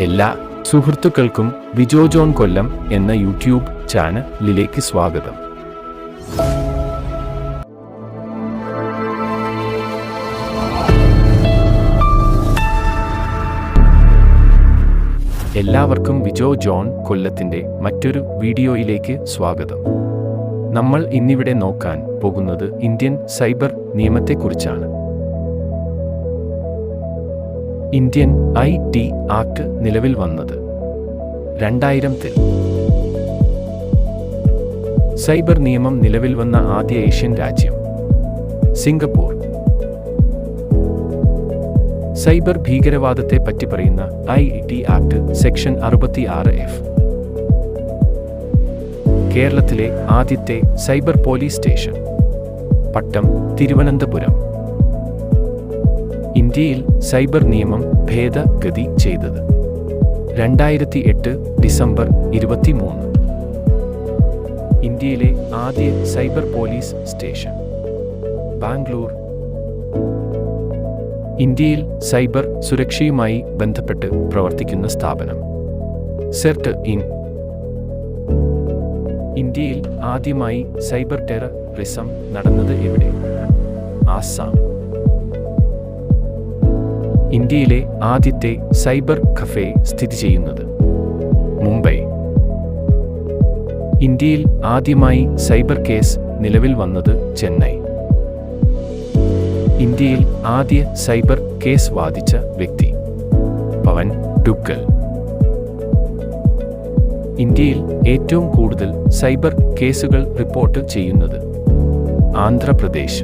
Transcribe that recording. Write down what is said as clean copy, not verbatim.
എല്ലാ സുഹൃത്തുക്കൾക്കും വിജോ ജോൺ കൊല്ലം എന്ന യൂട്യൂബ് ചാനലിലേക്ക് സ്വാഗതം. എല്ലാവർക്കും വിജോ ജോൺ കൊല്ലത്തിന്റെ മറ്റൊരു വീഡിയോയിലേക്ക് സ്വാഗതം. നമ്മൾ ഇന്നിവിടെ നോക്കാൻ പോകുന്നത് ഇന്ത്യൻ സൈബർ നിയമത്തെക്കുറിച്ചാണ്. ഇന്ത്യൻ IT ആക്ട് നിലവിൽ വന്നത് 2000-ൽ. സൈബർ നിയമം നിലവിൽ വന്ന ആദ്യ ഏഷ്യൻ രാജ്യം സിംഗപ്പൂർ. സൈബർ ഭീകരവാദത്തെ പറ്റി പറയുന്ന IT ആക്ട് സെക്ഷൻ 66F. കേരളത്തിലെ ആദ്യത്തെ സൈബർ പോലീസ് സ്റ്റേഷൻ പട്ടം തിരുവനന്തപുരം. ഇന്ത്യയിൽ സൈബർ നിയമം ഭേദഗതി ചെയ്തത് 2008 ഡിസംബർ 23. ഇന്ത്യയിലെ ആദ്യ സൈബർ പോലീസ് സ്റ്റേഷൻ ബാംഗ്ലൂർ. ഇന്ത്യയിൽ സൈബർ സുരക്ഷയുമായി ബന്ധപ്പെട്ട് പ്രവർത്തിക്കുന്ന സ്ഥാപനം CERT IN. ഇന്ത്യയിൽ ആദ്യമായി സൈബർ ടെററിസം നടന്നത് എവിടെ? ആസാം. ഇന്ത്യയിലെ ആദ്യത്തെ സൈബർ കഫേ സ്ഥിതി ചെയ്യുന്നത് മുംബൈ. ഇന്ത്യയിൽ ആദ്യമായി സൈബർ കേസ് നിലവിൽ വന്നത് ചെന്നൈ. ഇന്ത്യയിൽ ആദ്യ സൈബർ കേസ് വാദിച്ച വ്യക്തി പവൻ ഡുഗ്ഗൽ. ഇന്ത്യയിൽ ഏറ്റവും കൂടുതൽ സൈബർ കേസുകൾ റിപ്പോർട്ട് ചെയ്യുന്നത് ആന്ധ്രാപ്രദേശ്.